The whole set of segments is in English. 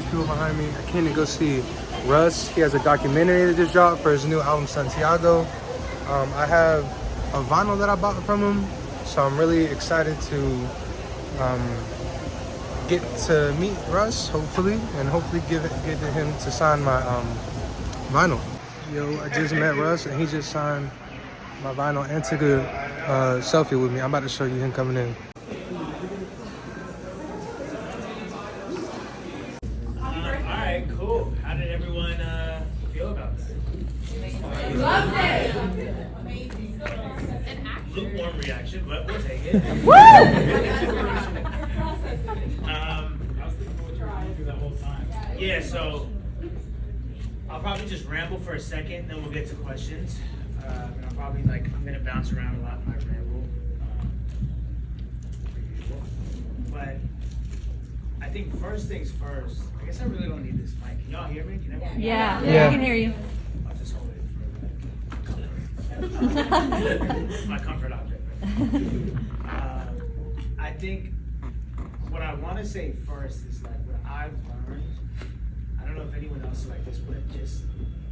these people behind me. I came to go see Russ. He has a documentary that just dropped for his new album, SANTIAGO. I have a vinyl that I bought from him, so I'm really excited to get to meet Russ, hopefully, and hopefully get to him to sign my vinyl. Yo, I just met Russ, and he just signed my vinyl and took a selfie with me. I'm about to show you him coming in. Alright, cool. How did everyone feel about that? Loved it! Lukewarm reaction, but we'll take it. Woo! Yeah, so I'll probably just ramble for a second, then we'll get to questions. And I'm probably I'm gonna bounce around a lot in my ramble. But I think first things first, I guess I really don't need this mic. Can y'all hear me? Can everyone hear me? Yeah, Yeah. I can hear you. I'll just hold it for comfort. My comfort object. I think what I want to say first is what I've learned. I don't know if anyone else is like this, but just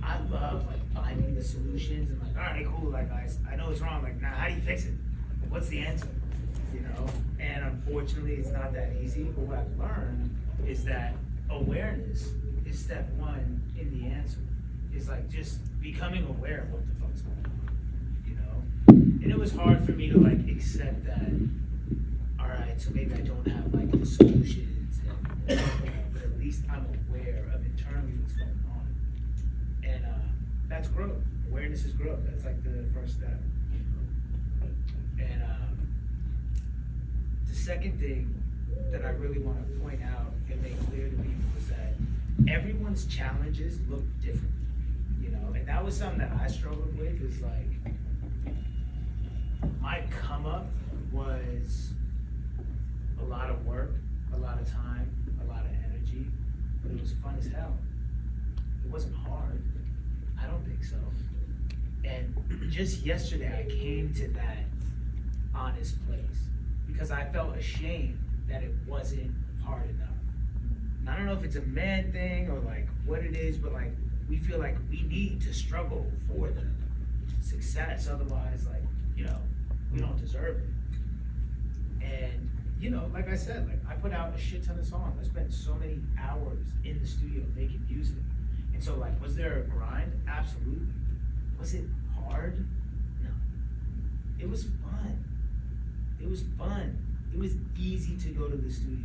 I love finding the solutions and all right, cool, guys, I know it's wrong. Now how do you fix it? What's the answer? You know? And unfortunately, it's not that easy. But what I've learned is that awareness is step one in the answer. It's just becoming aware of what the fuck's going on. You know? And it was hard for me to accept that. All right, so maybe I don't have the solutions, but at least I'm aware of internally what's going on. And that's growth. Awareness is growth. That's the first step. And the second thing that I really want to point out and make clear to people is that everyone's challenges look different. You know, and that was something that I struggled with. Is my come up was a lot of work, a lot of time, a lot of energy, but it was fun as hell. It wasn't hard. I don't think so. And just yesterday, I came to that honest place because I felt ashamed that it wasn't hard enough. And I don't know if it's a man thing or what it is, but we feel we need to struggle for the success. Otherwise, we don't deserve it. And like I said, I put out a shit ton of songs. I spent so many hours in the studio making music. And so was there a grind? Absolutely. Was it hard? No. It was fun. It was fun. It was easy to go to the studio.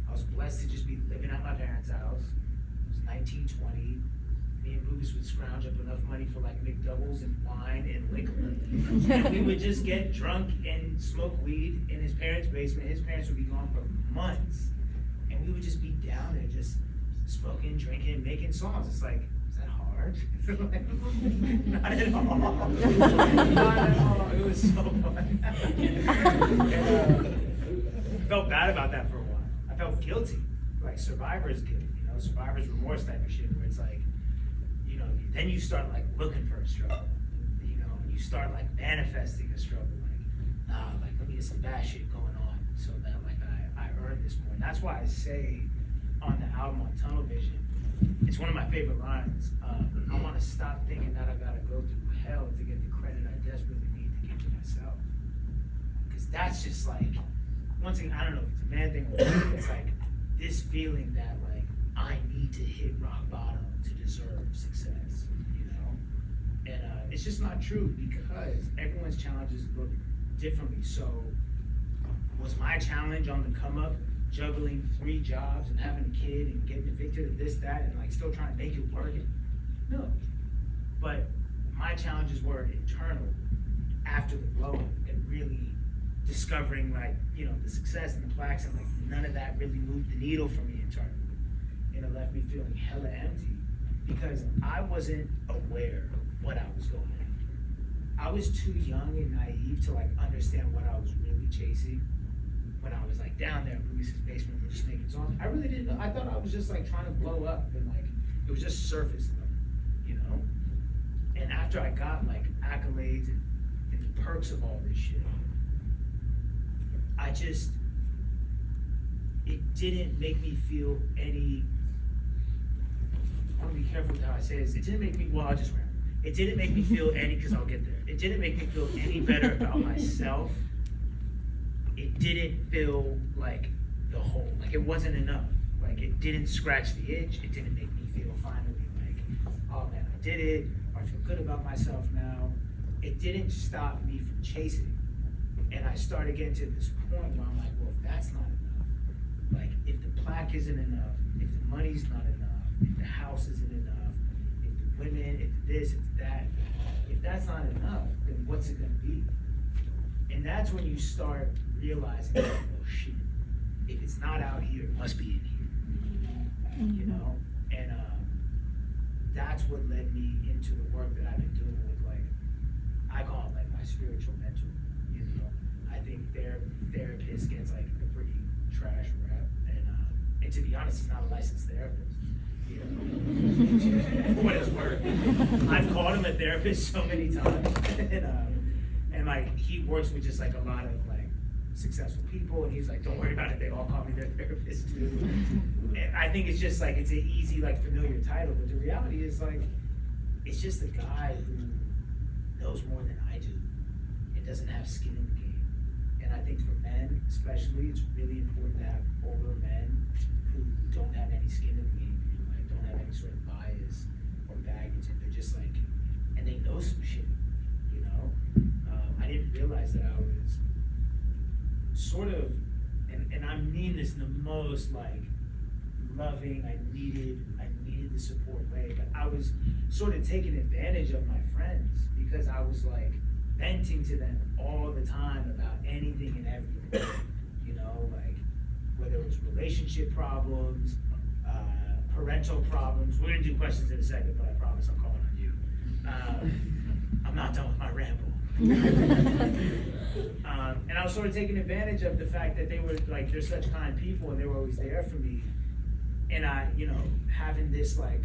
I was blessed to just be living at my parents' house. It was 1920. Me and Lucas would scrounge up enough money for McDoubles and wine and liquor. And we would just get drunk and smoke weed in his parents' basement. His parents would be gone for months. And we would just be down there just smoking, drinking, making songs. It's is that hard? Not at all. Not at all. It was so fun. I felt bad about that for a while. I felt guilty, survivor's guilt, survivor's remorse type of shit, where it's then you start looking for a struggle, and you start manifesting a struggle, let me get some bad shit going on so that I earn this more. And that's why I say on the album on Tunnel Vision, it's one of my favorite lines. I want to stop thinking that I gotta go through hell to get the credit I desperately need to give to myself. Because that's just one thing, I don't know if it's a man thing or what, it's this feeling that I need to hit rock bottom to deserve success, And it's just not true because everyone's challenges look differently. So was my challenge on the come up juggling 3 jobs and having a kid and getting evicted of this, that, and still trying to make it work? No. But my challenges were internal after the blow up and really discovering the success and the plaques, and none of that really moved the needle for me internally. And it left me feeling hella empty because I wasn't aware of what I was going after. I was too young and naive to understand what I was really chasing. When I was down there in Lucas's basement, we were just making songs. I really didn't know. I thought I was just trying to blow up, and it was just surface level, And after I got accolades and the perks of all this shit, it didn't make me feel any, I want to be careful with how I say this. It didn't make me, well, I'll just ramble. It didn't make me feel any, because I'll get there. It didn't make me feel any better about myself. It didn't feel like the whole, like it wasn't enough. Like it didn't scratch the itch. It didn't make me feel finally like, oh man, I did it. Or I feel good about myself now. It didn't stop me from chasing. And I started getting to this point where I'm like, well, if that's not enough, like if the plaque isn't enough, if the money's not enough, if the house isn't enough, if the women, if this, if that, if that's not enough, then what's it gonna be? And that's when you start realizing, oh shit, if it's not out here, it must be in here, you know? And that's what led me into the work that I've been doing with, like, I call it like my spiritual mentor, you know? I think therapist gets like a pretty trash rap, and to be honest, he's not a licensed therapist, you know? For what it's worth. I've called him a therapist so many times, and like he works with just like a lot of like successful people, and he's like, don't worry about it, they all call me their therapist too. And I think it's just like, it's an easy, like familiar title, but the reality is like, it's just a guy who knows more than I do and doesn't have skin in the game. And I think for men especially, it's really important to have older men who don't have any skin in the game, who like don't have any sort of bias or baggage, and they're just like, and they know some shit, you know? I didn't realize that I was sort of, and I mean this in the most like loving, I needed the support way, but I was sort of taking advantage of my friends because I was like venting to them all the time about anything and everything, you know, like whether it was relationship problems, parental problems. We're gonna do questions in a second, but I promise I'm calling on you. I'm not done with my ramble. And I was sort of taking advantage of the fact that they were like, they're such kind people and they were always there for me. And I, you know, having this guy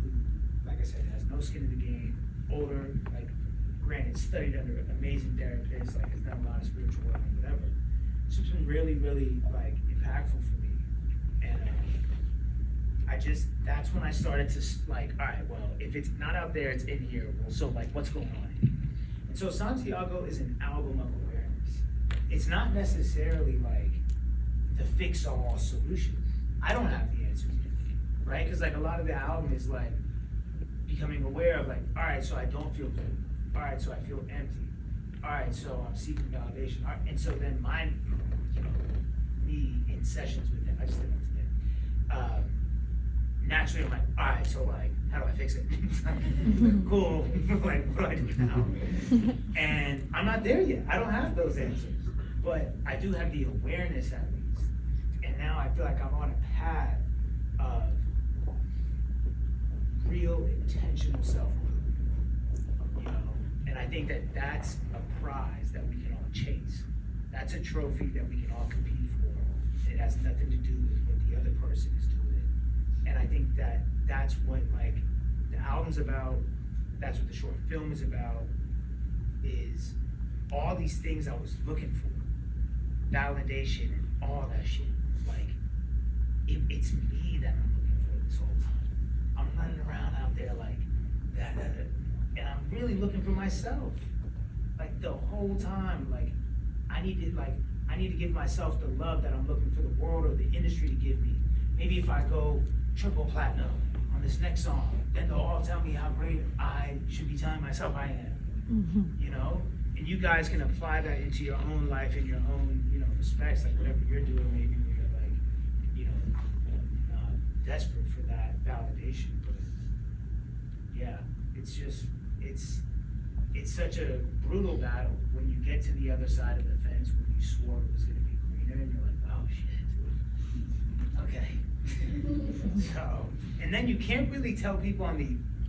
who, like I said, has no skin in the game, older, like granted, studied under an amazing therapist, like has done a lot of spiritual work and whatever. It's just been really, really like impactful for me. And that's when I started to like, all right, well, if it's not out there, it's in here. Well, so like, what's going on here? And so Santiago is an album of awareness. It's not necessarily like the fix-all solution. I don't have the answers yet, right? Because like a lot of the album is like becoming aware of like, all right, so I don't feel good. All right, so I feel empty. All right, so I'm seeking validation. All right, and so then mine, you know, me in sessions with them, I just did that today. Naturally, I'm like, all right, so like, how do I fix it? Cool, like, what do I do now? And I'm not there yet. I don't have those answers, but I do have the awareness at least. And now I feel like I'm on a path of real intentional self-improvement, you know? And I think that that's a prize that we can all chase. That's a trophy that we can all compete for. It has nothing to do with what the other person is doing. And I think that that's what like the album's about, that's what the short film is about, is all these things I was looking for. Validation and all that shit. Like, it's me that I'm looking for this whole time. I'm running around out there like, and I'm really looking for myself. Like the whole time, like, I need to give myself the love that I'm looking for the world or the industry to give me. Maybe if I go triple platinum on this next song, then they'll all tell me how great I should be telling myself I am, you know? And you guys can apply that into your own life and your own, you know, respects, like whatever you're doing, maybe when you're like, you know, desperate for that validation. But yeah, it's just, it's such a brutal battle when you get to the other side of the fence when you swore it was gonna be greener and you're like, oh shit, okay. So, and then you can't really tell people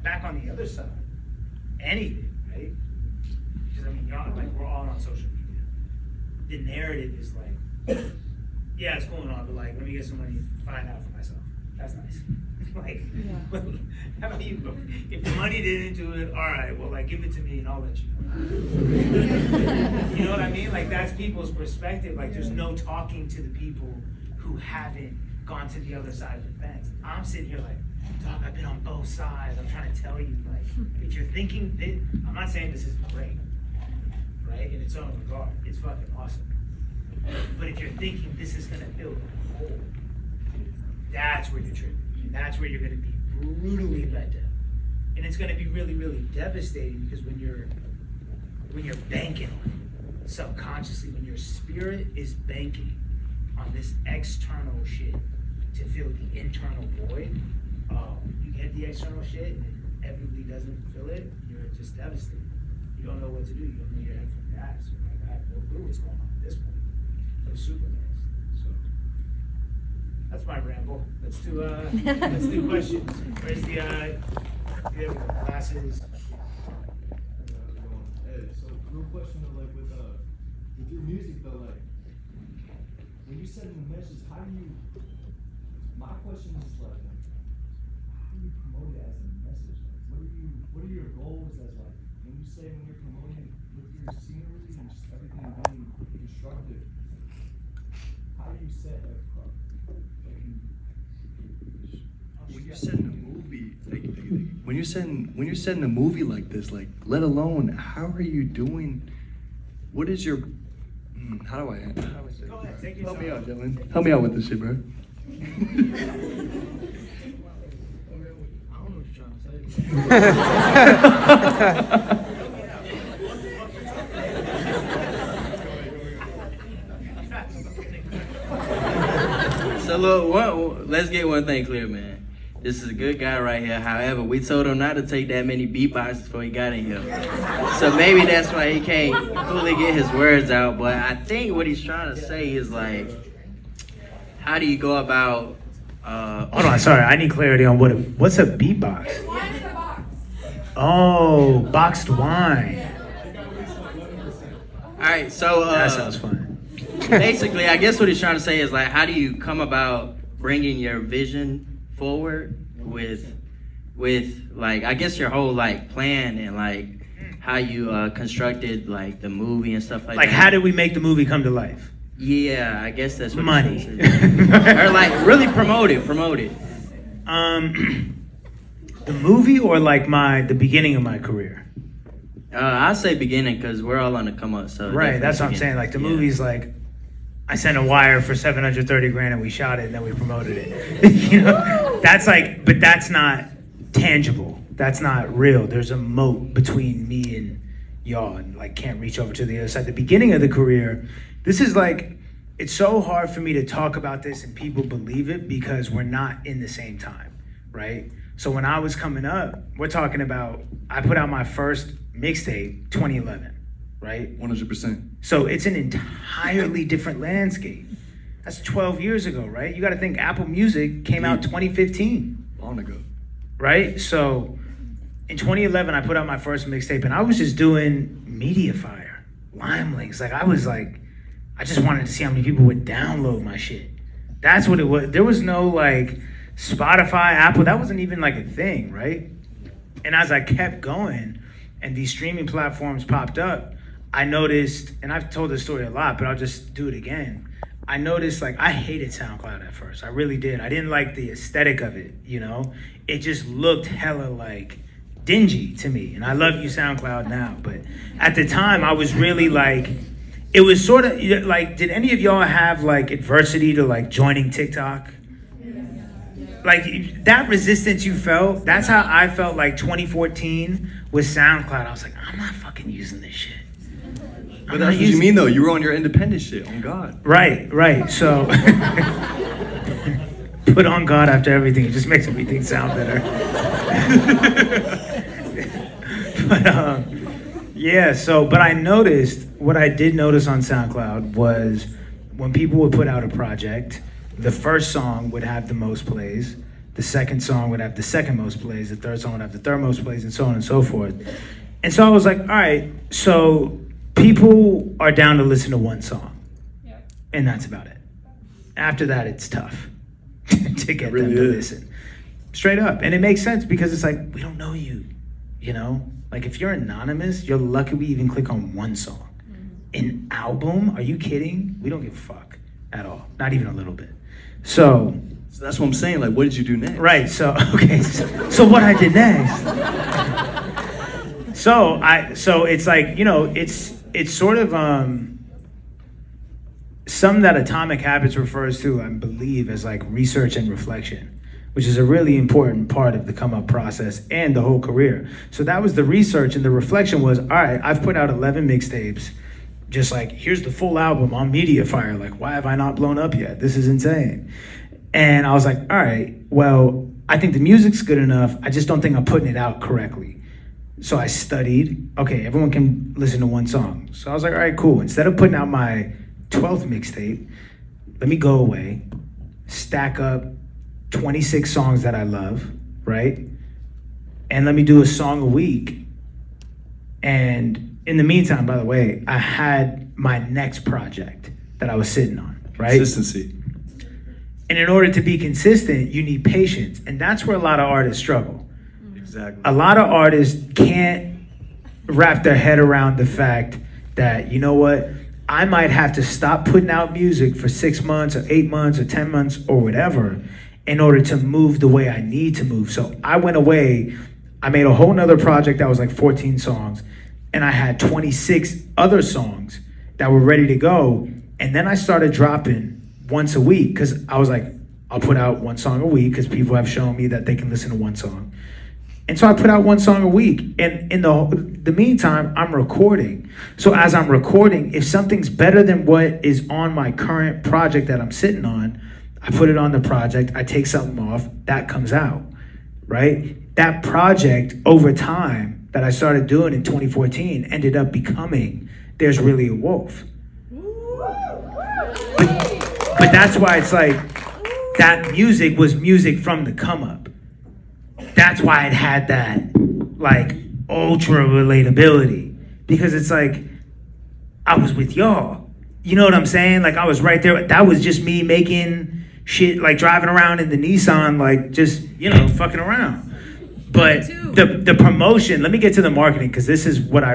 back on the other side anything, right? Because I mean, we're all on social media. The narrative is like, yeah, it's going on, but like, let me get some money and find out for myself. That's nice. Like, how about you? If the money didn't do it, all right, well, like, give it to me and I'll let you know. You know what I mean? Like, that's people's perspective. Like, there's no talking to the people who haven't gone to the other side of the fence. I'm sitting here like, dog, I've been on both sides. I'm trying to tell you, like, if you're thinking this, I'm not saying this is great, right? In its own regard, it's fucking awesome. But if you're thinking this is gonna fill the hole, that's where you're tripping. And that's where you're gonna be brutally let down. And it's gonna be really, really devastating because when you're banking on it, subconsciously, when your spirit is banking on this external shit to fill the internal void, you get the external shit and everybody doesn't fill it, you're just devastated. You don't know what to do. You don't know your head from your ass. You're like, I have no clue what's going on at this point. It's super nice. So that's my ramble. Let's do questions. Where's the there we go, glasses. Hey, so real question though, like with your music though, like when you send the message, how do you? My question is like, how do you promote it as a message? Like, what are your goals as like when you say when you're promoting with your scenery and just everything being constructive? How do you set a when you're setting a movie, when you're setting a movie like this, like let alone how are you doing? What is your? How do I say? Go ahead, take your Help me time. out, Dylan. Help me out with this shit, bro. I don't know what you're trying to say. So look, let's get one thing clear, man. This is a good guy right here. However, we told him not to take that many beatboxes before he got in here. So maybe that's why he can't fully get his words out. But I think what he's trying to say is like, how do you go about? Hold on, sorry, I need clarity on what's a beatbox? Wine in a box. Oh, boxed wine. All right, so That sounds fun. basically, I guess what he's trying to say is like, how do you come about bringing your vision forward with like, I guess your whole like plan and like how you constructed like the movie and stuff like that. Like, how did we make the movie come to life? Yeah, I guess that's what Money. he's trying to say. Or like really promote it. The movie or like the beginning of my career? I'll say beginning because we're all on the come up. So Right, that's what I'm saying. Like the movie's like, I sent a wire for $730,000 and we shot it and then we promoted it. You know, that's like, but that's not tangible. That's not real. There's a moat between me and y'all and like can't reach over to the other side. The beginning of the career, this is like, it's so hard for me to talk about this and people believe it because we're not in the same time, right? So when I was coming up, we're talking about, I put out my first mixtape 2011, right? 100%. So it's an entirely different landscape. That's 12 years ago, right? You got to think Apple Music came out 2015, Long ago. right? So in 2011, I put out my first mixtape and I was just doing Mediafire, Lime links. Like I just wanted to see how many people would download my shit. That's what it was. There was no like Spotify, Apple, that wasn't even like a thing, right? And as I kept going and these streaming platforms popped up, I noticed, and I've told this story a lot, but I'll just do it again. I noticed like I hated SoundCloud at first. I really did. I didn't like the aesthetic of it, you know? It just looked hella like dingy to me. And I love you SoundCloud now, but at the time I was really like, it was sort of like, did any of y'all have like adversity to like joining TikTok? Like that resistance you felt, that's how I felt like 2014 with SoundCloud. I was like, I'm not fucking using this shit. But that's what you mean though. You were on your independent shit. On God. Right. So put on God after everything. It just makes everything sound better. But yeah. But I noticed, what I did notice on SoundCloud was when people would put out a project, the first song would have the most plays, the second song would have the second most plays, the third song would have the third most plays, and so on and so forth. And so I was like, all right, so people are down to listen to one song. Yep. And that's about it. After that, it's tough to get really them to is. listen. Straight up. And it makes sense because it's like, we don't know you, you know? Like if you're anonymous, you're lucky we even click on one song. An album? Are you kidding? We don't give a fuck at all. Not even a little bit. So that's what I'm saying. Like, what did you do next? right, so okay, so what I did next. So it's like, you know, it's sort of some that Atomic Habits refers to, I believe, as like research and reflection, which is a really important part of the come up process and the whole career. So that was the research, and the reflection was, all right, I've put out 11 mixtapes. Just like, here's the full album on Mediafire. Like, why have I not blown up yet? This is insane. And I was like, all right, well, I think the music's good enough. I just don't think I'm putting it out correctly. So I studied, okay, everyone can listen to one song. So I was like, all right, cool. Instead of putting out my 12th mixtape, let me go away, stack up 26 songs that I love, right? And let me do a song a week. And in the meantime, by the way, I had my next project that I was sitting on, right? Consistency. And in order to be consistent, you need patience. And that's where a lot of artists struggle. Exactly. A lot of artists can't wrap their head around the fact that, you know what, I might have to stop putting out music for 6 months or 8 months or 10 months or whatever in order to move the way I need to move. So I went away, I made a whole nother project that was like 14 songs. And I had 26 other songs that were ready to go. And then I started dropping once a week because I was like, I'll put out one song a week because people have shown me that they can listen to one song. And so I put out one song a week. And in the meantime, I'm recording. So as I'm recording, if something's better than what is on my current project that I'm sitting on, I put it on the project, I take something off, that comes out, right? That project over time that I started doing in 2014 ended up becoming There's Really a Wolf. But that's why it's like, that music was music from the come up. That's why it had that like ultra relatability, because it's like, I was with y'all. You know what I'm saying? Like I was right there. That was just me making shit, like driving around in the Nissan, like just, you know, fucking around. But the promotion, let me get to the marketing, because this is what I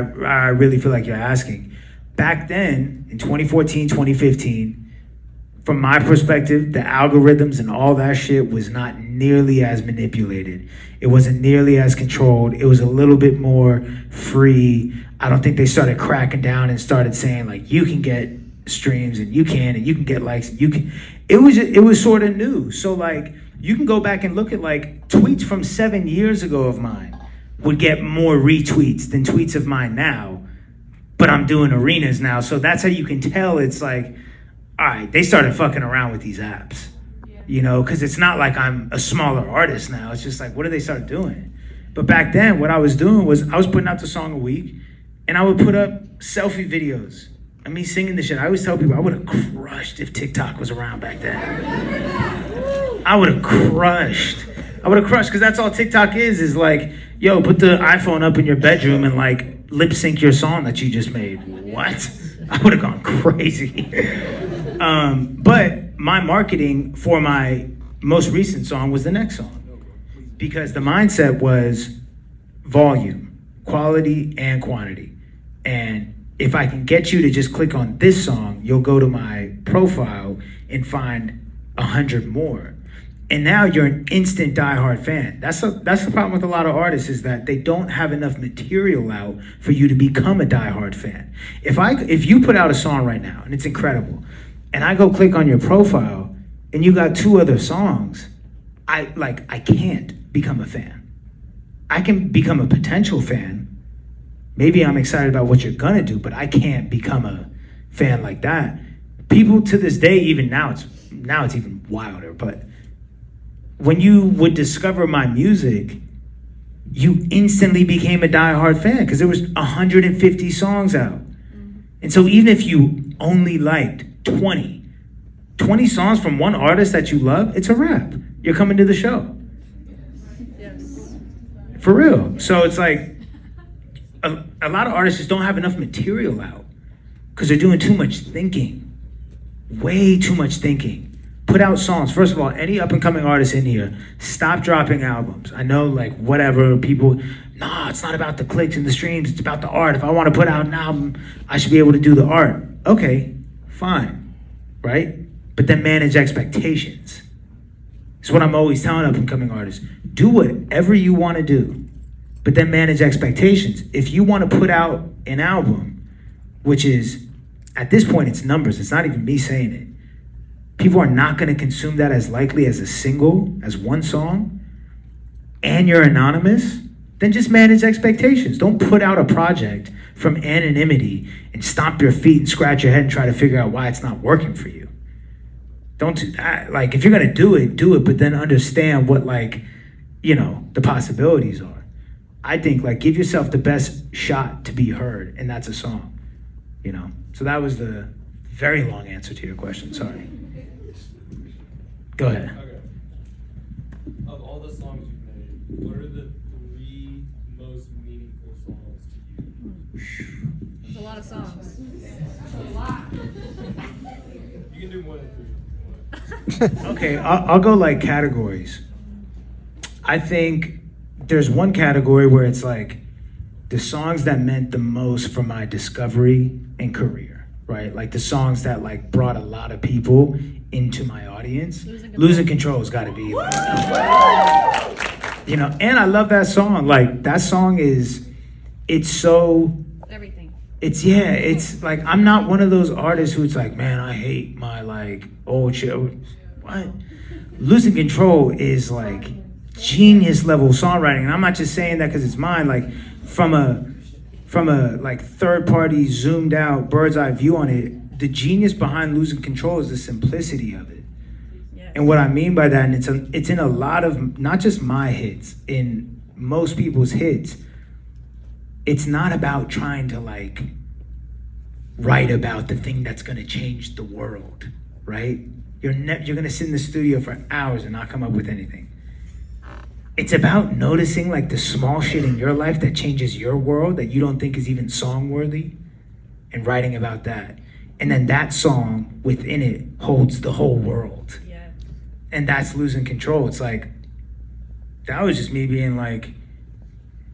really feel like you're asking. Back then, in 2014, 2015, from my perspective, the algorithms and all that shit was not nearly as manipulated. It wasn't nearly as controlled. It was a little bit more free. I don't think they started cracking down and started saying like, you can get streams and you can get likes and you can. It was sort of new. So like, you can go back and look at like tweets from 7 years ago of mine would get more retweets than tweets of mine now, but I'm doing arenas now. So that's how you can tell it's like, all right, they started fucking around with these apps, you know, because it's not like I'm a smaller artist now. It's just like, what did they start doing? But back then, what I was doing was I was putting out the song a week, and I would put up selfie videos of me singing the shit. I always tell people I would have crushed if TikTok was around back then. I would have crushed, because that's all TikTok is like, yo, put the iPhone up in your bedroom and like lip sync your song that you just made. What? I would have gone crazy. But my marketing for my most recent song was the next song, because the mindset was volume, quality, and quantity. And if I can get you to just click on this song, you'll go to my profile and find 100 more. And now you're an instant diehard fan. That's the problem with a lot of artists, is that they don't have enough material out for you to become a diehard fan. If you put out a song right now and it's incredible, and I go click on your profile and you got 2 other songs, I can't become a fan. I can become a potential fan. Maybe I'm excited about what you're gonna do, but I can't become a fan like that. People to this day, even now it's even wilder, but when you would discover my music, you instantly became a diehard fan because there was 150 songs out. And so even if you only liked 20 songs from one artist that you love, it's a wrap. You're coming to the show. Yes. For real. So it's like, a lot of artists just don't have enough material out because they're doing too much thinking. Way too much thinking. Put out songs. First of all, any up and coming artists in here, stop dropping albums. I know, like, whatever, people, nah, it's not about the clicks and the streams, it's about the art. If I want to put out an album, I should be able to do the art. Okay, fine, right? But then manage expectations. It's what I'm always telling up and coming artists. Do whatever you want to do, but then manage expectations. If you want to put out an album, which is, at this point, it's numbers, it's not even me saying it. People are not going to consume that as likely as a single, as one song, and you're anonymous, then just manage expectations. Don't put out a project from anonymity and stomp your feet and scratch your head and try to figure out why it's not working for you. Don't do that. Like, if you're going to do it, but then understand what, like, you know, the possibilities are. I think, like, give yourself the best shot to be heard, and that's a song, you know? So that was the very long answer to your question, sorry. Go ahead. Okay. Of all the songs you've made, what are the 3 most meaningful songs to you? It's a lot of songs. You can do more than 3. Okay, I'll go like categories. I think there's one category where it's like the songs that meant the most for my discovery and career, right? Like the songs that like brought a lot of people into my audience. Losing Control's got to be like, you know, and I love that song. Like that song it's so, Everything. it's like, I'm not one of those artists who's like, man, I hate my like old shit. What? Losing Control is like genius level songwriting. And I'm not just saying that because it's mine. Like from a like third party zoomed out bird's eye view on it, the genius behind Losing Control is the simplicity of it. Yeah. And what I mean by that, and it's in a lot of, not just my hits, in most people's hits, it's not about trying to like write about the thing that's gonna change the world, right? You're gonna sit in the studio for hours and not come up with anything. It's about noticing like the small shit in your life that changes your world that you don't think is even song worthy, and writing about that. And then that song within it holds the whole world. Yeah. And that's Losing Control. It's like, that was just me being like,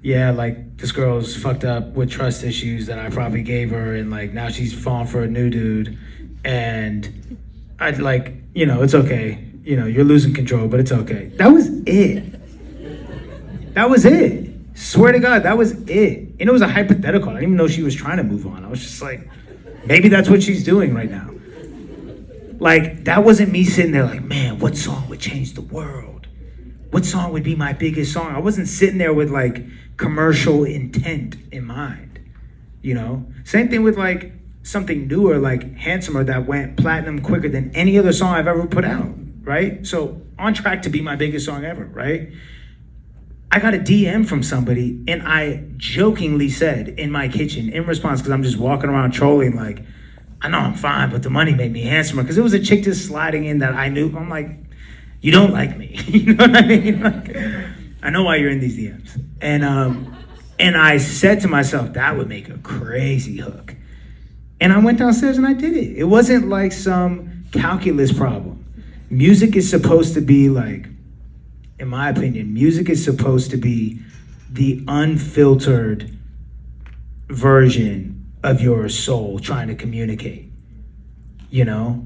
yeah, like this girl's fucked up with trust issues that I probably gave her, and like now she's falling for a new dude. And I'd like, you know, it's okay. You know, you're losing control, but it's okay. That was it. That was it. Swear to God, that was it. And it was a hypothetical. I didn't even know she was trying to move on. I was just like, maybe that's what she's doing right now. Like, that wasn't me sitting there like, man, what song would change the world? What song would be my biggest song? I wasn't sitting there with like commercial intent in mind, you know? Same thing with like something newer, like Handsomer, that went platinum quicker than any other song I've ever put out, right? So on track to be my biggest song ever, right? I got a DM from somebody, and I jokingly said in my kitchen, in response, because I'm just walking around trolling, like, I know I'm fine, but the money made me handsomer. Because it was a chick just sliding in that I knew. I'm like, you don't like me. You know what I mean? Like, I know why you're in these DMs. And I said to myself, that would make a crazy hook. And I went downstairs and I did it. It wasn't like some calculus problem. Music is supposed to be like, in my opinion, music is supposed to be the unfiltered version of your soul trying to communicate, you know?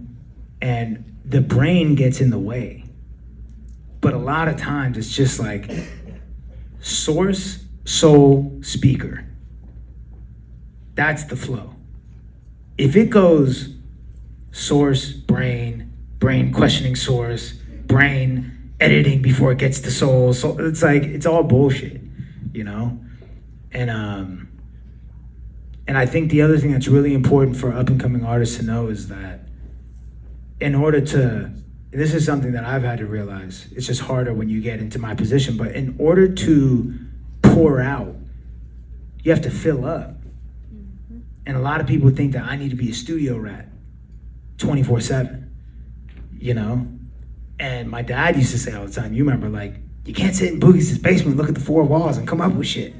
And the brain gets in the way. But a lot of times it's just like source, soul, speaker. That's the flow. If it goes source, brain questioning source, brain editing before it gets to soul. So it's like, it's all bullshit, you know? And I think the other thing that's really important for up and coming artists to know is that in order to, this is something that I've had to realize, it's just harder when you get into my position, but in order to pour out, you have to fill up. And a lot of people think that I need to be a studio rat 24/7, you know? And my dad used to say all the time, you remember, like, you can't sit in Boogie's basement, look at the 4 walls and come up with shit.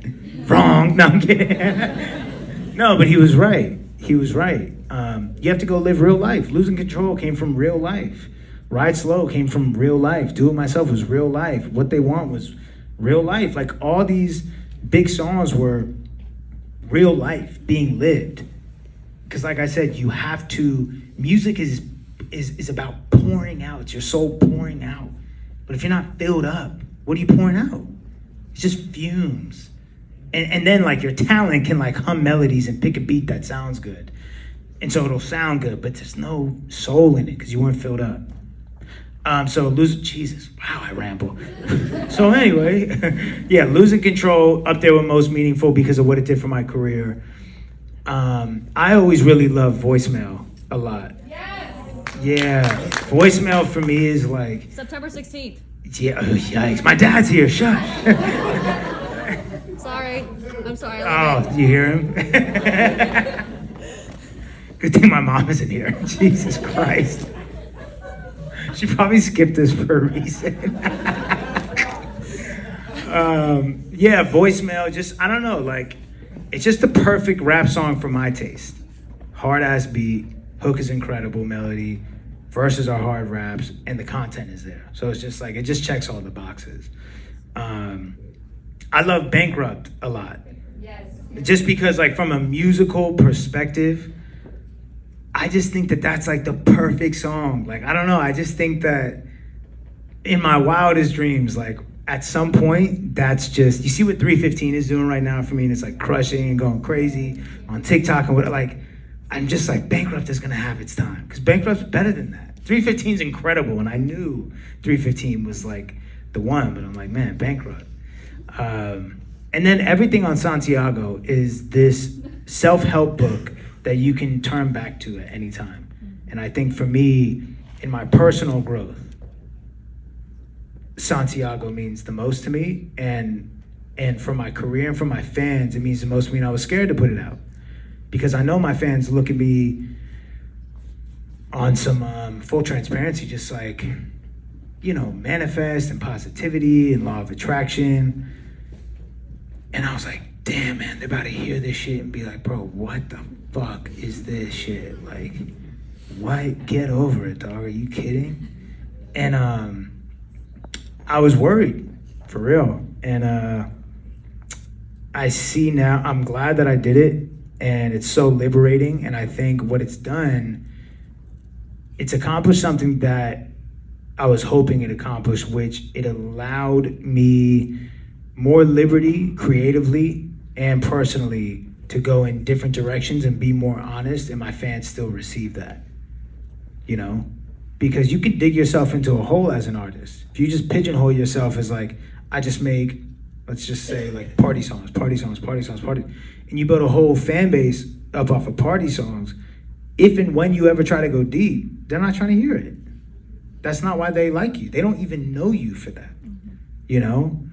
Wrong, no, I'm kidding. No, but he was right. He was right. You have to go live real life. Losing Control came from real life. Ride Slow came from real life. Do It Myself was real life. What They Want was real life. Like all these big songs were real life being lived. Because like I said, you have to, music is about pouring out. It's your soul pouring out. But if you're not filled up, what are you pouring out? It's just fumes. And then like your talent can like hum melodies and pick a beat that sounds good. And so it'll sound good, but there's no soul in it because you weren't filled up. Jesus, wow, I ramble. So anyway, yeah, Losing Control up there with most meaningful because of what it did for my career. I always really love Voicemail a lot. Yes. Yeah, Voicemail for me is like, September 16th. yeah, oh, yikes, my dad's here, shush. Sorry. I'm sorry. I love Oh, you hear him? Good thing my mom isn't here. Jesus Christ. She probably skipped this for a reason. Yeah, Voicemail, just, I don't know, like, it's just the perfect rap song for my taste. Hard ass beat, hook is incredible, melody, verses are hard raps, and the content is there. So it's just like, it just checks all the boxes. I love Bankrupt a lot. Yes. Just because, like, from a musical perspective, I just think that that's like the perfect song. Like, I don't know. I just think that in my wildest dreams, like at some point, that's just, you see what 315 is doing right now for me, and it's like crushing and going crazy on TikTok and what, like, I'm just like, Bankrupt is gonna have its time because Bankrupt's better than that. 315 is incredible, and I knew 315 was like the one, but I'm like, man, Bankrupt. And then everything on Santiago is this self-help book that you can turn back to at any time. And I think for me, in my personal growth, Santiago means the most to me. And for my career and for my fans, it means the most to me. And I was scared to put it out because I know my fans look at me on some full transparency, just like, you know, manifest and positivity and law of attraction. And I was like, damn, man, they're about to hear this shit and be like, bro, what the fuck is this shit? Like, what? Get over it, dog. Are you kidding? And I was worried, for real. And I see now, I'm glad that I did it, and it's so liberating. And I think what it's done, it's accomplished something that I was hoping it accomplished, which it allowed me more liberty creatively and personally to go in different directions and be more honest, and my fans still receive that, you know? Because you can dig yourself into a hole as an artist. If you just pigeonhole yourself as like, I just make, let's just say like party songs, and you build a whole fan base up off of party songs, if and when you ever try to go deep, they're not trying to hear it. That's not why they like you. They don't even know you for that, you know?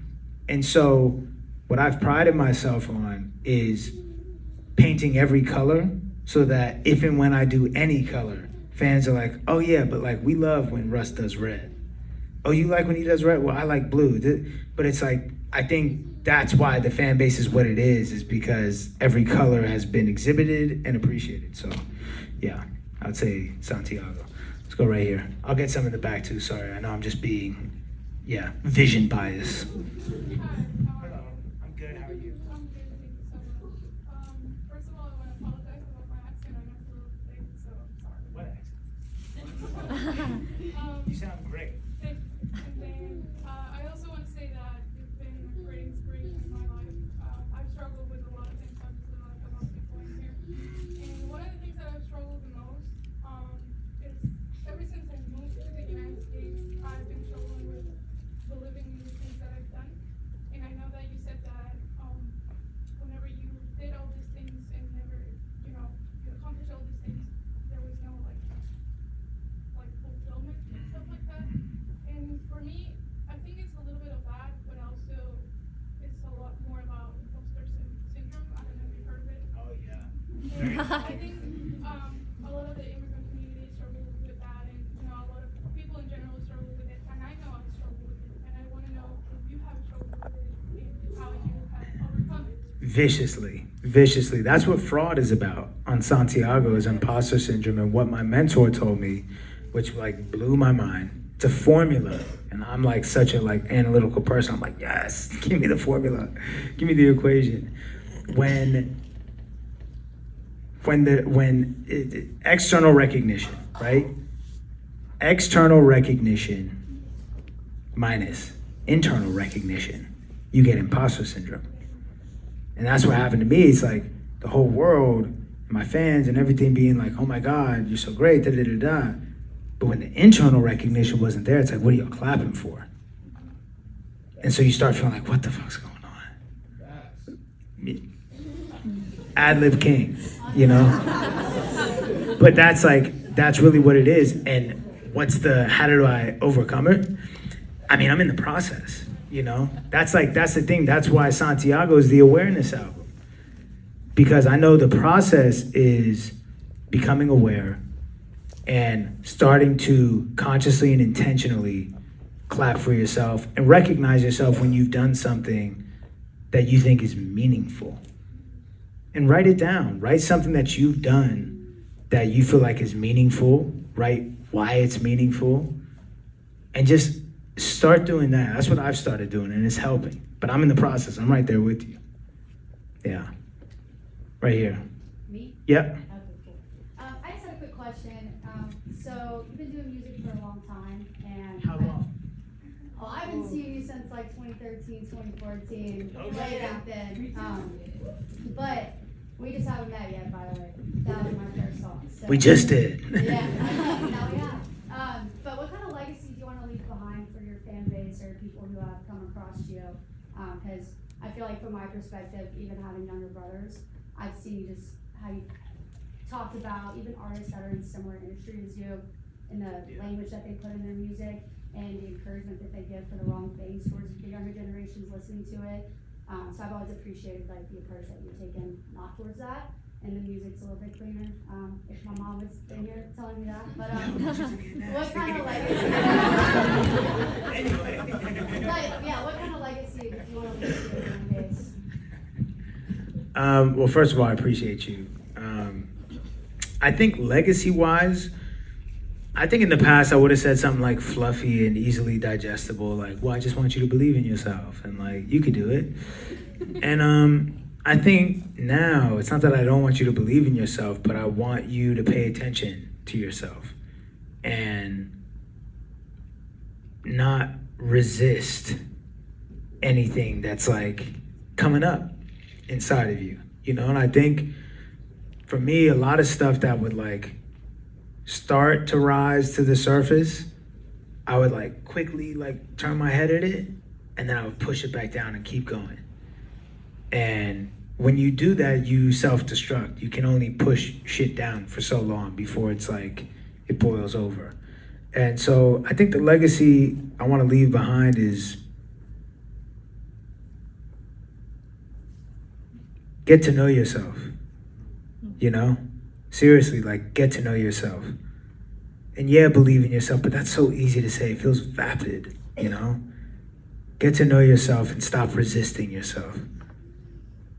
And so what I've prided myself on is painting every color so that if and when I do any color, fans are like, oh yeah, but like we love when Russ does red. Oh, you like when he does red? Well, I like blue. But it's like, I think that's why the fan base is what it is because every color has been exhibited and appreciated. So yeah, I'd say Santiago. Let's go right here. I'll get some in the back too, sorry. I know I'm just being, vision bias. Hello, I'm good. How are you? I'm good, thank you so much. First of all, I want to apologize about my accent. I know it's a little thick, so sorry. What accent? You sound great. Thank you. And then I also want to say that you've been a great inspiration in my life. I've struggled with a lot of things, obviously, like a lot of people in here. And one of the things that I've struggled the most is ever since I moved to the United States, I've been struggling with believing in the things that I've done. And I know that you said that whenever you did all these things and never, you know, you accomplished all these things, there was no like fulfillment and stuff like that. And for me, I think it's a little bit of that, but also it's a lot more about imposter syndrome. I don't know if you've heard of it. Oh yeah. And I think a lot of the immigrant community struggle with that, and you know, a lot of people in general struggle with it. And I know I struggle with it, and I want to know if you have struggled with it and how you have overcome it. Viciously. That's what fraud is about on Santiago is imposter syndrome. And what my mentor told me which like blew my mind. It's a formula, and I'm like such a like analytical person. I'm like, yes, give me the formula, give me the equation. External recognition, right? External recognition minus internal recognition, you get imposter syndrome. And that's what happened to me. It's like the whole world, my fans and everything being like, oh my God, you're so great, da da da da. But when the internal recognition wasn't there, it's like, what are y'all clapping for? And so you start feeling like, what the fuck's going on? Ad-lib king, you know? But that's really what it is. And how do I overcome it? I mean, I'm in the process, you know? That's the thing. That's why Santiago is the awareness album. Because I know the process is becoming aware and starting to consciously and intentionally clap for yourself and recognize yourself when you've done something that you think is meaningful. And write it down. Write something that you've done that you feel like is meaningful. Write why it's meaningful. And just start doing that. That's what I've started doing, and it's helping. But I'm in the process. I'm right there with you. Yeah. Right here. Me? Yep. Okay, cool. I just had a quick question. So you've been doing music for a long time, and How long? Oh, I've been seeing you since like 2013, 2014, way back then. But we just haven't met yet, by the way. That was my first song. So. We just did. Yeah, now we have. But what kind of legacy do you want to leave behind for your fan base or people who have come across you? Because I feel like from my perspective, even having younger brothers, I've seen just how you talked about even artists that are in similar industry as you, in the language that they put in their music and the encouragement that they give for the wrong things towards the younger generations listening to it. So I've always appreciated like the approach that you've taken not towards that, and the music's a little bit cleaner. If my mom was in here telling me that, but what kind of legacy? But yeah, what kind of legacy do you want to leave to your fan base? Well, first of all, I appreciate you. I think legacy-wise, I think in the past I would have said something like fluffy and easily digestible, like, well, I just want you to believe in yourself, and like, you could do it. And I think now, it's not that I don't want you to believe in yourself, but I want you to pay attention to yourself and not resist anything that's like coming up inside of you, you know? And I think for me, a lot of stuff that would like start to rise to the surface, I would like quickly like turn my head at it, and then I would push it back down and keep going. And when you do that, you self-destruct. You can only push shit down for so long before it's like it boils over. And so I think the legacy I want to leave behind is get to know yourself, you know? Seriously, like, get to know yourself. And yeah, believe in yourself, but that's so easy to say. It feels vapid, you know? Get to know yourself and stop resisting yourself.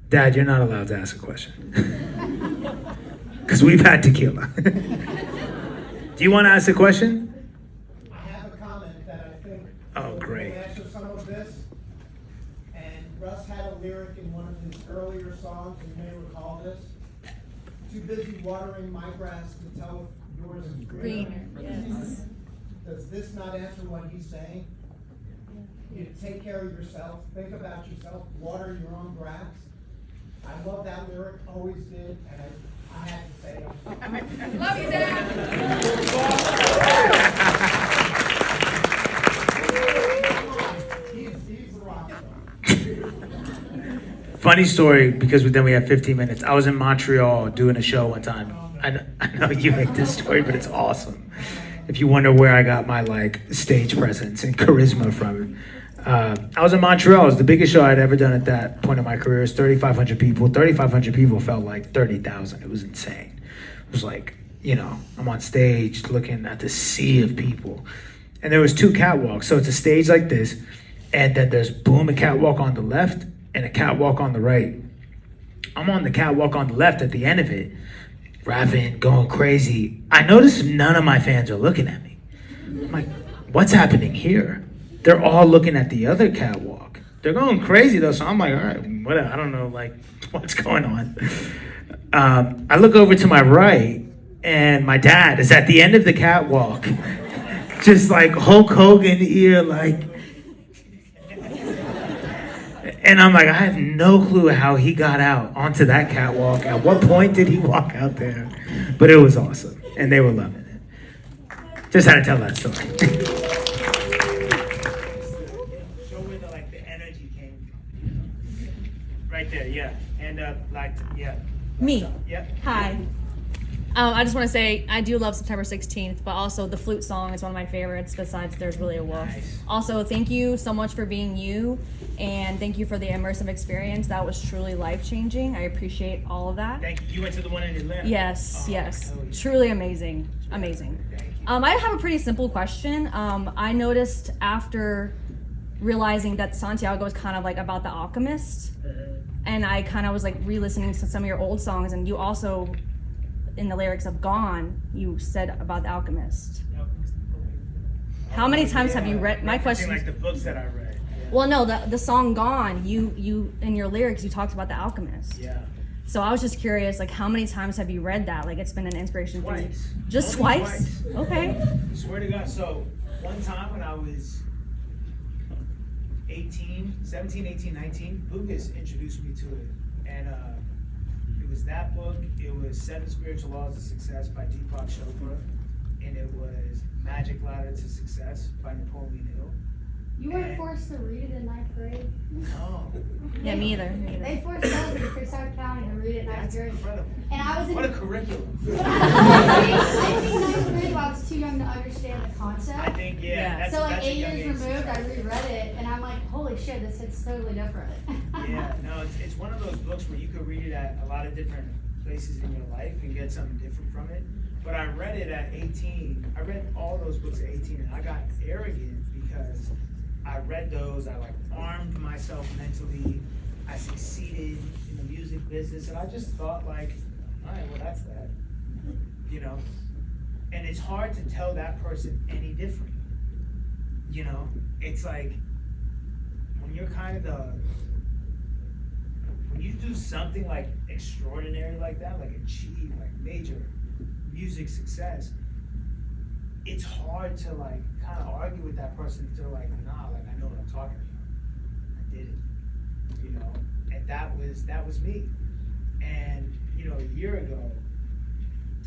Dad, you're not allowed to ask a question. Because we've had tequila. Do you want to ask a question? I have a comment that I think Oh, great. will answer some of this. And Russ had a lyric in one of his earlier songs, you may recall this. Too busy watering my grass to tell if yours is greener. Yes. Does this not answer what he's saying? You take care of yourself, think about yourself, water your own grass. I love that lyric, always did, and I had to say it. Love you, Dad. He's the rock star. Funny story, because then we have 15 minutes. I was in Montreal doing a show one time. I know you hate this story, but it's awesome. If you wonder where I got my like stage presence and charisma from. I was in Montreal. It was the biggest show I'd ever done at that point in my career. It was 3,500 people. 3,500 people felt like 30,000. It was insane. It was like, you know, I'm on stage looking at the sea of people. And there was 2 catwalks. So it's a stage like this, and then there's boom, a catwalk on the left and a catwalk on the right. I'm on the catwalk on the left at the end of it, rapping, going crazy. I noticed none of my fans are looking at me. I'm like, what's happening here? They're all looking at the other catwalk. They're going crazy though, so I'm like, all right, whatever. I don't know, like, what's going on. I look over to my right, and my dad is at the end of the catwalk, just like Hulk Hogan ear, like. And I'm like, I have no clue how he got out onto that catwalk. At what point did he walk out there? But it was awesome, and they were loving it. Just had to tell that story. Show where the energy came from. Right there, yeah. Hand up, yeah. Me. Yep. Hi. I just want to say I do love September 16th, but also the flute song is one of my favorites besides There's Really a Wolf. Nice. Also, thank you so much for being you, and thank you for the immersive experience. That was truly life-changing. I appreciate all of that. Thank you. You went to the one in Atlanta? Yes, Oh, yes. hell yeah. Truly amazing. Amazing. Thank you. I have a pretty simple question. I noticed after realizing that Santiago is kind of like about the alchemist, and I kind of was like re-listening to some of your old songs, and you also, in the lyrics of Gone, you said about the alchemist. How many times have you read? My question. Like the books that I read. Yeah. Well, no, the song Gone, you in your lyrics you talked about the alchemist. Yeah. So I was just curious, like how many times have you read that? Like it's been an inspiration for you. Twice. Just Only twice? twice. Okay. Swear to God. So one time when I was 17, 18, 19, Lucas introduced me to it. And it was that book. It was 7 Spiritual Laws of Success by Deepak Chopra. And it was Magic Ladder to Success by Napoleon Hill. You weren't forced to read it in 9th grade? No. Yeah, me either. They forced us in Crickstown County to read it in 9th That's grade. incredible. And I was in What a curriculum. I think 9th grade, I was too young to understand the concept. I think, yeah. Yeah. That's, So like that's a 8 young years age. removed, I reread it, and I'm like, holy shit, this hits totally different. Yeah, no, it's one of those books where you could read it at a lot of different places in your life and get something different from it. But I read it at 18. I read all those books at 18, and I got arrogant because I read those. I like armed myself mentally. I succeeded in the music business, and I just thought like, all right, well that's that, you know. And it's hard to tell that person any different. You know, it's like when you're kind of when you do something like extraordinary like that, like achieve like major music success, it's hard to like kind of argue with that person if they're like, nah, like I know what I'm talking about. I did it, you know. And that was me. And you know, a year ago,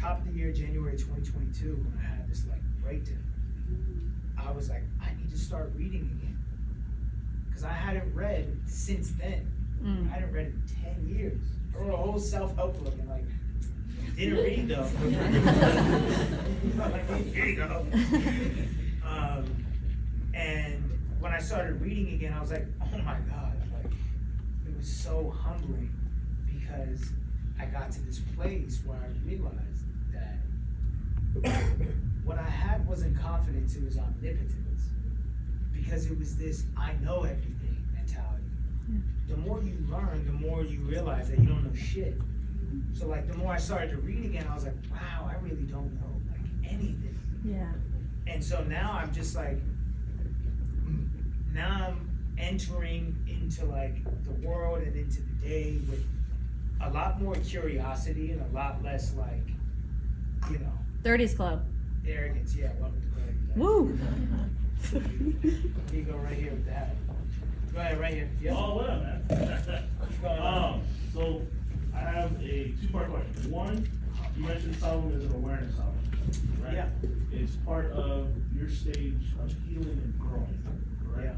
top of the year, January 2022, when I had this like breakdown, I was like, I need to start reading again. Because I hadn't read since then. I hadn't read in 10 years. I wrote a whole self-help book and like, didn't read though. Here you go. And when I started reading again, I was like, oh my God, like, it was so humbling because I got to this place where I realized that what I had wasn't confidence, it was omnipotence. Because it was this I know everything mentality. The more you learn, the more you realize that you don't know shit. So like the more I started to read again, I was like, wow, I really don't know like anything. Yeah. And so now I'm just like, now I'm entering into like the world and into the day with a lot more curiosity and a lot less like, you know, 30s Club. arrogance. Yeah, welcome to clarity. Woo! Here you go right here with that. Go ahead, right here. Yep. Oh, what up, man? Go ahead. So I have a 2-part question. One, you mentioned this album is an awareness album, right? Yeah. It's part of your stage of healing and growing, correct?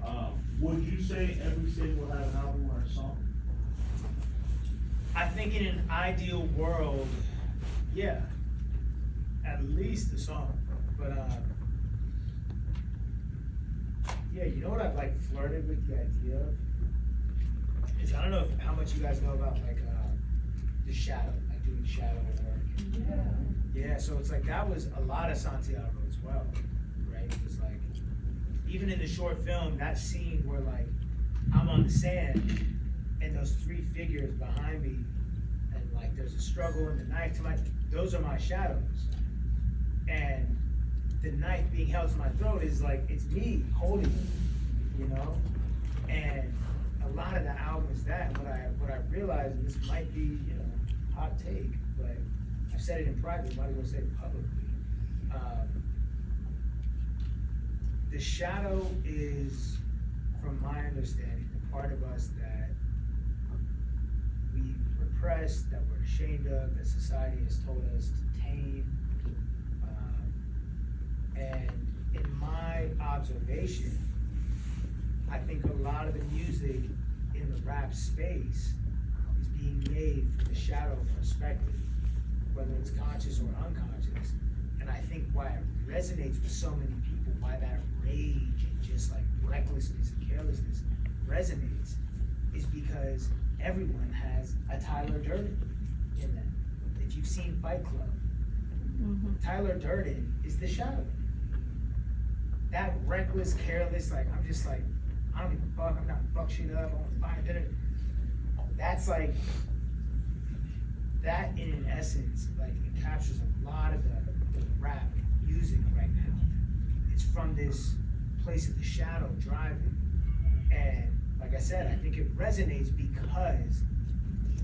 Yeah. Would you say every stage will have an album or a song? I think in an ideal world, yeah, at least a song. But yeah, you know what I've like flirted with the idea of is I don't know how much you guys know about like the shadow, like doing shadow work. Yeah, so it's like that was a lot of Santiago as well, right? It was like even in the short film, that scene where like I'm on the sand and those 3 figures behind me, and like there's a struggle and the knife to my, those are my shadows. And the knife being held to my throat is like, it's me holding it, you know? And a lot of the album is that. What I realized, and this might be, you know, hot take, but I've said it in private, might as well say it publicly. The shadow is, from my understanding, the part of us that we've repressed, that we're ashamed of, that society has told us to tame. And in my observation, I think a lot of the music in the rap space is being made from the shadow perspective, whether it's conscious or unconscious. And I think why it resonates with so many people, why that rage and just like recklessness and carelessness resonates, is because everyone has a Tyler Durden in them. If you've seen Fight Club, Tyler Durden is the shadow. That reckless, careless, like, I'm just like, I don't give a fuck, I'm not fuck shit up, I want to buy dinner. That's like, that in an essence, like, it captures a lot of the rap music right now. It's from this place of the shadow driving. And like I said, I think it resonates because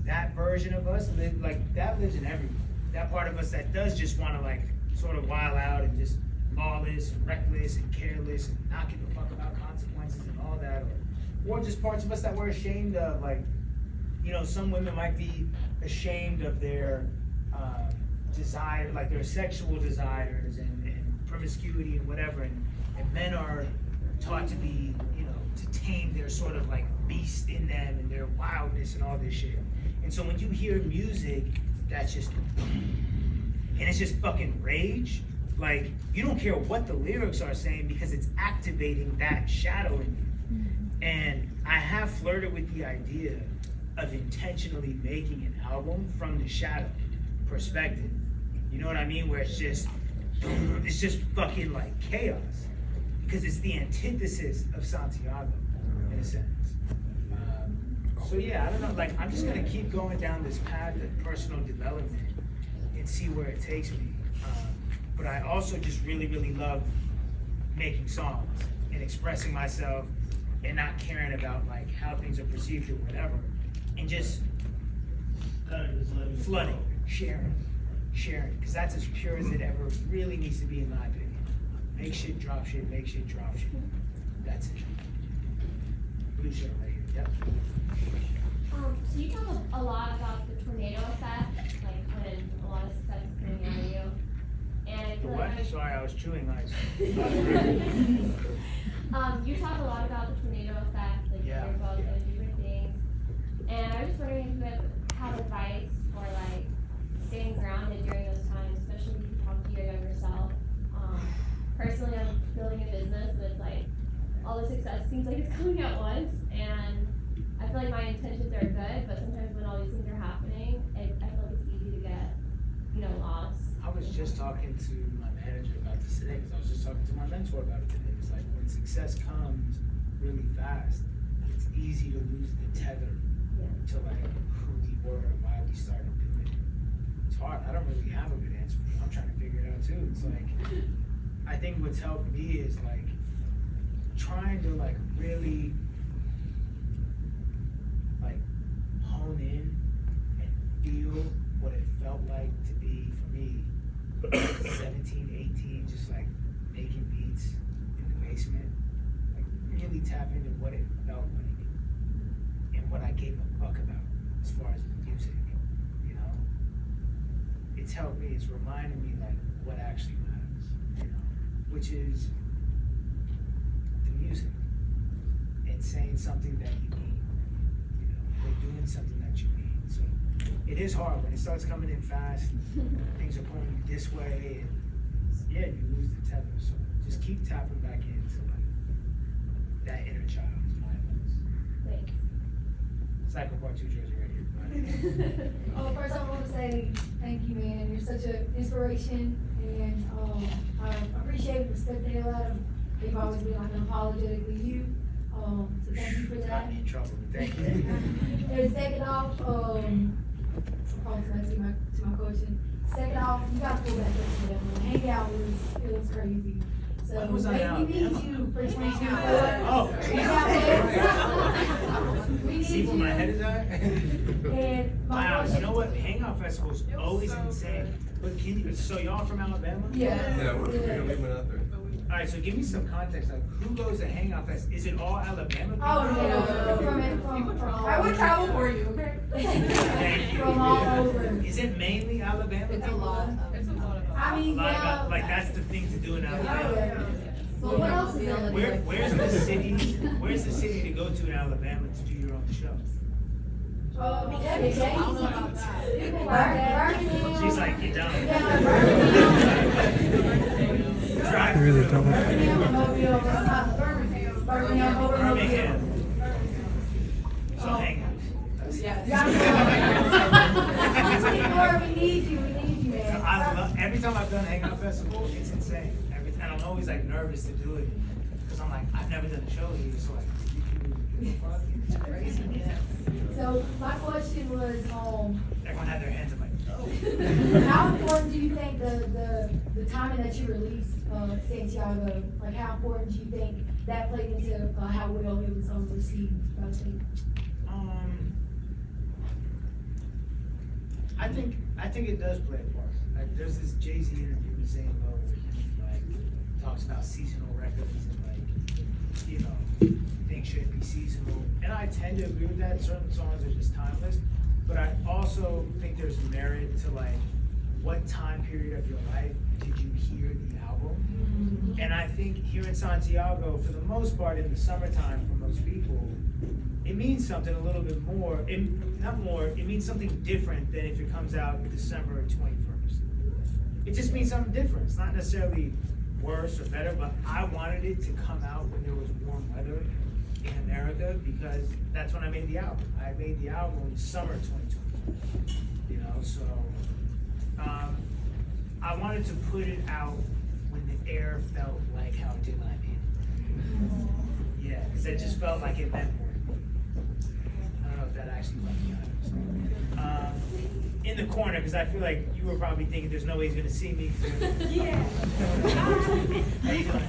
that version of us that lives in everyone. That part of us that does just want to like sort of wild out and just lawless and reckless and careless and not give a fuck about consequences and all that, or just parts of us that we're ashamed of, like, you know, some women might be ashamed of their desire, like their sexual desires and promiscuity and whatever, and men are taught to be, you know, to tame their sort of like beast in them and their wildness and all this shit. And so when you hear music that's just, and it's just fucking rage, like, you don't care what the lyrics are saying because it's activating that shadow in you. And I have flirted with the idea of intentionally making an album from the shadow perspective. You know what I mean? Where it's just fucking like chaos. Because it's the antithesis of Santiago, in a sense. So yeah, I don't know, like, I'm just gonna keep going down this path of personal development and see where it takes me. But I also just really, really love making songs and expressing myself and not caring about like how things are perceived or whatever. And just flooding, sharing, because that's as pure as it ever really needs to be, in my opinion. Make shit, drop shit, make shit, drop shit. That's it. Blue shirt right here, yep. So you talk a lot about the tornado effect, like when a lot of success is coming out of you. And I feel What? like Sorry, I was chewing ice. you talk a lot about the tornado effect, like Yeah, you're both yeah. doing different things. And I was just wondering if you have advice for like staying grounded during those times, especially if you talk to your younger self. Personally, I'm building a business and it's like all the success seems like it's coming at once, and I feel like my intentions are good, but sometimes when all these things are happening, I feel like it's easy to get, lost. I was just talking to my manager about this today, because I was just talking to my mentor about it today. It's like when success comes really fast, it's easy to lose the tether to like who we were and why we started doing it. It's hard. I don't really have a good answer for it. I'm trying to figure it out too. It's like, I think what's helped me is like trying to like really like hone in and feel what it felt like to be, for me, 17, 18, just like making beats in the basement. Like really tap into what it felt like and what I gave a fuck about as far as music, you know? It's helped me, it's reminded me like what actually matters, you know? Which is the music and saying something that you mean, you know, or doing something that you mean. So it is hard when it starts coming in fast, things are pulling you this way, and yeah, you lose the tether. So just keep tapping back into like that inner child is my advice. Thanks. Psycho Part 2 jersey right here. Oh, first I want to say thank you, man. You're such an inspiration, and I appreciate and respect the hell out of you've always been like unapologetically you. So thank you for that. Got me in trouble, but thank you. And second off, I'll come back to my question. Second off, you gotta pull that bitch together. Hangout was crazy. So When was I we out? need you for 2024. Oh, We need see where my you. head is at? And my Wow, you question. know what? Hangout Festival is always insane. But can you, so y'all from Alabama? Yeah. All right, so give me some context. Like, who goes to Hangout Fest? Is it all Alabama people? Oh, from I would travel for you, okay? Thank you. From all over. Is it mainly Alabama? It's a lot. It's a lot of. I mean, A lot yeah. about, like, that's the thing to do in Alabama. But what else is there? Where's the city to go to in Alabama to do your own show? Birmingham. She's like, you don't. Yeah, Birmingham. Drive I really through. don't. Birmingham, Mobile, Birmingham, over Mobile. Birmingham. So hang on. We need you, man. I love, every time I've done Hangout Festival, it's insane. And I'm always like nervous to do it because I'm like, I've never done a show here, so like, it's crazy. So my question was, Everyone had their hands up like, how important do you think the timing that you released Santiago, like how important do you think that played into how well it was received? I think it does play a part. Like, there's this Jay-Z interview with Zane Lowe where he like talks about seasonal records and like, you know, things should be seasonal. And I tend to agree with that. Certain songs are just timeless. But I also think there's merit to like, what time period of your life did you hear the album? And I think here in Santiago, for the most part, in the summertime for most people, it means something a little bit more, it means something different than if it comes out December 21st. It just means something different. It's not necessarily worse or better, but I wanted it to come out when there was warm weather in America because that's when I made the album. I made the album summer 2020, you know, so I wanted to put it out when the air felt like how it did when I made it. Yeah, because it just felt like it meant more. I don't know if that actually fucking matters. In the corner, because I feel like you were probably thinking there's no way he's gonna see me. Yeah. How you doing?